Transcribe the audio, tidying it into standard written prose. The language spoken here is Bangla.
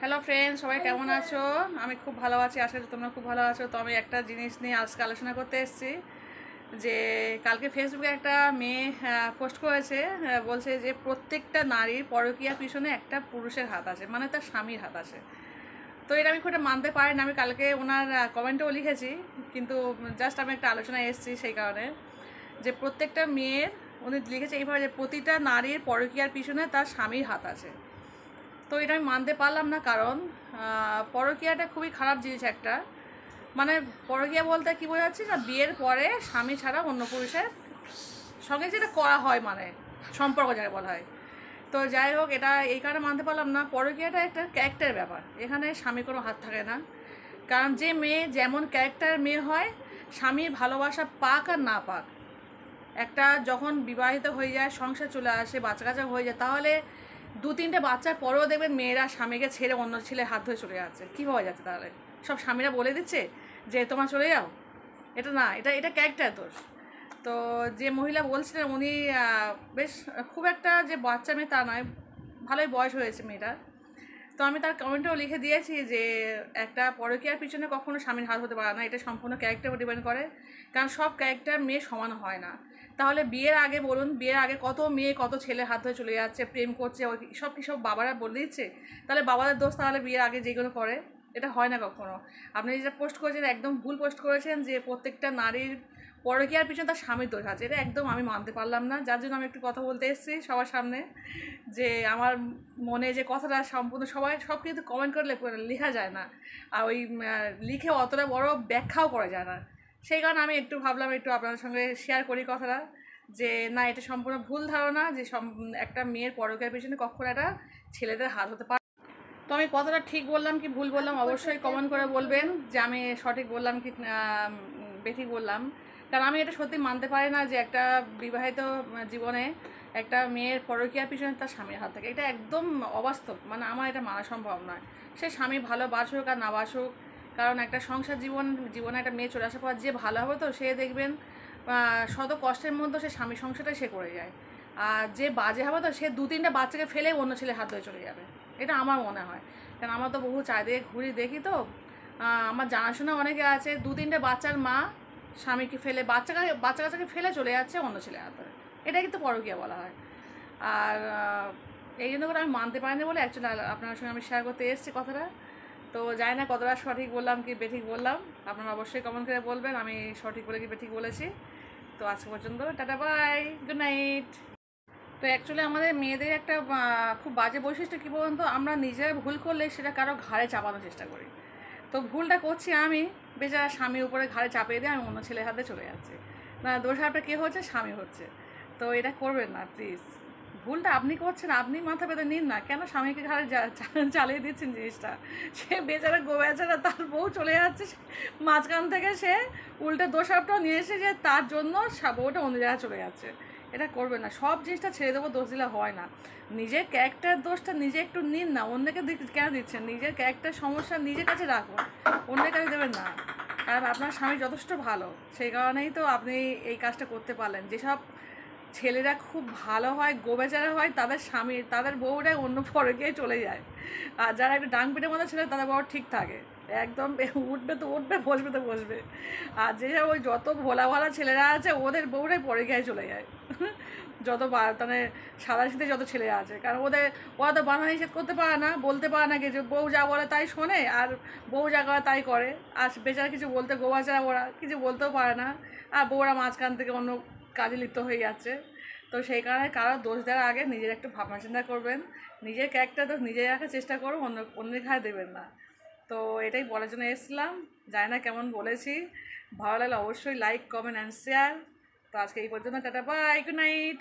হ্যালো ফ্রেন্ডস, সবাই কেমন আছো? আমি খুব ভালো আছি, আশা করি তোমরা খুব ভালো আছো। তো আমি একটা জিনিস নিয়ে আজকে আলোচনা করতে এসেছি যে কালকে ফেসবুকে একটা মেয়ে পোস্ট করেছে, বলছে যে প্রত্যেকটা নারীর পরকীয়ার পিছনে একটা পুরুষের হাত আছে, মানে তার স্বামীর হাত আছে। তো এটা আমি খুব একটা মানতে পারি না। আমি কালকে ওনার কমেন্টেও লিখেছি, কিন্তু জাস্ট আমি একটা আলোচনায় এসেছি সেই কারণে যে প্রত্যেকটা মেয়ের, উনি লিখেছে এইভাবে যে প্রতিটা নারীর পরকীয়ার পিছনে তার স্বামীর হাত আছে। তো এটা আমি মানতে পারলাম না, কারণ পরকীয়াটা খুবই খারাপ জিনিস একটা। মানে পরকীয়া বলতে কী বোঝাচ্ছে, না বিয়ের পরে স্বামী ছাড়া অন্য পুরুষের সঙ্গে যেটা করা হয়, মানে সম্পর্ক যাকে বলা হয়। তো যাই হোক, এটা এই কারণে মানতে পারলাম না। পরকীয়াটা একটা ক্যারেক্টারের ব্যাপার, এখানে স্বামীর কোনো হাত থাকে না। কারণ যে মেয়ে যেমন ক্যারেক্টারের মেয়ে হয়, স্বামীর ভালোবাসা পাক আর না পাক, একটা যখন বিবাহিত হয়ে যায়, সংসার চলে আসে, বাচ্চা কাচ্চা হয়ে যায়, তাহলে 2-3টে বাচ্চার পরেও দেখবেন মেয়েরা স্বামীকে ছেড়ে অন্য ছেলে হাত ধরে চলে যাচ্ছে। কী হয়ে যাচ্ছে তাহলে? সব স্বামীরা বলে দিচ্ছে যে তোমরা চলে যাও? এটা না, এটা এটা ক্যারেক্টার দোষ। তো যে মহিলা বলছিলেন উনি বেশ খুব একটা যে বাচ্চা মেয়ে তা নয়, ভালোই বয়স হয়েছে মেয়েটার। তো আমি তার কমেন্টেও লিখে দিয়েছি যে একটা পরকীয়ার পিছনে কখনো স্বামীর হাত হতে পারে না, এটা সম্পূর্ণ ক্যারেক্টার ডিপেন্ড করে। কারণ সব ক্যারেক্টার মেয়ে সমান হয় না। তাহলে বিয়ের আগে বলুন, বিয়ের আগে কত মেয়ে কত ছেলে হাত ধরে চলে যাচ্ছে, প্রেম করছে, সব কি সব বাবারা বলে দিচ্ছে? তাহলে বাবাদের দোষ তাহলে বিয়ের আগে যেগুলো করে? এটা হয় না কখনো। আপনি যেটা পোস্ট করেছেন একদম ভুল পোস্ট করেছেন, যে প্রত্যেকটা নারীর পরকীয়ার পিছনে তার স্বামীর দোষ আছে, এটা একদম আমি মানতে পারলাম না। যার জন্য আমি একটু কথা বলতে এসেছি সবার সামনে, যে আমার মনে যে কথাটা সম্পূর্ণ সবাই সব কিন্তু কমেন্ট করলে লেখা যায় না, আর ওই লিখে অতটা বড় ব্যাখ্যাও করা যায় না। সেই কারণে আমি একটু ভাবলাম একটু আপনাদের সঙ্গে শেয়ার করি কথাটা, যে না, এটা সম্পূর্ণ ভুল ধারণা যে একটা মেয়ের পরকীয়ার পিছনে কখনো একটা ছেলেদের হাত হতে পারে। তো আমি কথাটা ঠিক বললাম কি ভুল বললাম অবশ্যই কমেন্ট করে বলবেন, যে আমি সঠিক বললাম কি বেঠিক বললাম। কারণ আমি এটা সত্যি মানতে পারি না যে একটা বিবাহিত জীবনে একটা মেয়ের পরকীয়ার পিছনে তার স্বামীর হাত থাকে। এটা একদম অবাস্তব, মানে আমার এটা মানা সম্ভব নয়। সে স্বামী ভালোবাসুক আর না বাসুক, কারণ একটা সংসার জীবনে একটা মেয়ে চলে আসার পর যে ভালো হবে, তো সে দেখবেন শত কষ্টের মধ্যে সে স্বামী সংসারটাই সে করে যায়। আর যে বাজে হবে, তো সে 2-3টে বাচ্চাকে ফেলে অন্য ছেলে হাত ধরে চলে যাবে। এটা আমার মনে হয়। কারণ আমার তো বহু চারিদিকে ঘুরি দেখি, তো আমার জানাশোনা অনেকে আছে, 2-3টে বাচ্চার মা স্বামীকে ফেলে বাচ্চা কাচ্চাকে ফেলে চলে যাচ্ছে অন্য ছেলে হাত ধরে। এটা কিন্তু পরকীয়া বলা হয়। আর এই জন্য করে আমি মানতে পারিনি বলে অ্যাকচুয়ালি আপনার সঙ্গে আমি শেয়ার করতে এসেছি কথাটা। তো জানি না কতটা সঠিক বললাম কি বেঠিক বললাম, আপনারা অবশ্যই কমেন্ট করে বলবেন আমি সঠিক বলে কি বেঠিক বলেছি। তো আজকে পর্যন্ত, টাটা, বাই, গুড নাইট। তো অ্যাকচুয়ালি আমাদের মেয়েদের একটা খুব বাজে বৈশিষ্ট্য কী বলুন তো, আমরা নিজেরা ভুল করলে সেটা কারো ঘাড়ে চাপানোর চেষ্টা করি। তো ভুলটা করছি আমি, বেচারা স্বামীর উপরে ঘাড়ে চাপিয়ে দিয়ে আমি অন্য ছেলের হাতে চলে যাচ্ছি। না, দোষারটা কে হচ্ছে? স্বামী হচ্ছে। তো এটা করবেন না প্লিজ। ভুলটা আপনি করছেন, আপনি মাথা পেতে নিন না, কেন স্বামীকে ঘাড়ে চালিয়ে দিচ্ছেন জিনিসটা? সে বেচারা বেচারা, তার বউ চলে যাচ্ছে, মাঝখান থেকে সে উল্টে দোষারটাও নিয়ে এসে যে তার জন্য বউটা অন্য জায়গায় চলে যাচ্ছে। এটা করবে না, সব জিনিসটা ছেড়ে দেবো, দোষ দিলে হয় না। নিজের ক্যারেক্টার দোষটা নিজে একটু নিন না, অন্যকে কেন দিচ্ছেন? নিজের ক্যারেক্টার সমস্যা নিজের কাছে রাখুন, অন্যের কাছে দেবেন না। কারণ আপনার স্বামী যথেষ্ট ভালো, সেই কারণেই তো আপনি এই কাজটা করতে পারলেন। যেসব ছেলেরা খুব ভালো হয়, গোবেচারা হয়, তাদের বউরাই অন্য পরকীয়ায় চলে যায়। আর যারা একটু ডাং পিটের মতো ছেলে, তাদের বউ ঠিক থাকে, একদম উঠবে তো উঠবে, বসবে তো বসবে। আর যেসব ওই যত ভোলা ভালা ছেলেরা আছে, ওদের বউরাই পরকীয়ায় চলে যায়। যত মানে সাদা শীতে যত ছেলে আছে, কারণ ওরা তো বাধা নিষেধ করতে পারে না, বলতে পারে না কিছু, বউ যা বলে তাই শোনে, আর বউ যা করে তাই করে। আর বেচারা কিছু বলতে, গোবাচারা ওরা কিছু বলতেও পারে না, আর বউরা মাঝখান থেকে অন্য কাজে লিপ্ত হয়ে যাচ্ছে। তো সেই কারণে কারো দোষ দেওয়ার আগে নিজের একটু ভাবনা চিন্তা করবেন, নিজের ক্যারেক্টার তো নিজে রাখার চেষ্টা করো, অন্যের ঘাড়ে দেবেন না। তো এটাই বলার জন্য এসেছিলাম। জানি না কেমন বলেছি, ভালো লাগলে অবশ্যই লাইক, কমেন্ট অ্যান্ড শেয়ার। তো আজকে এই পর্যন্ত, টাটা, বাই, গুড নাইট।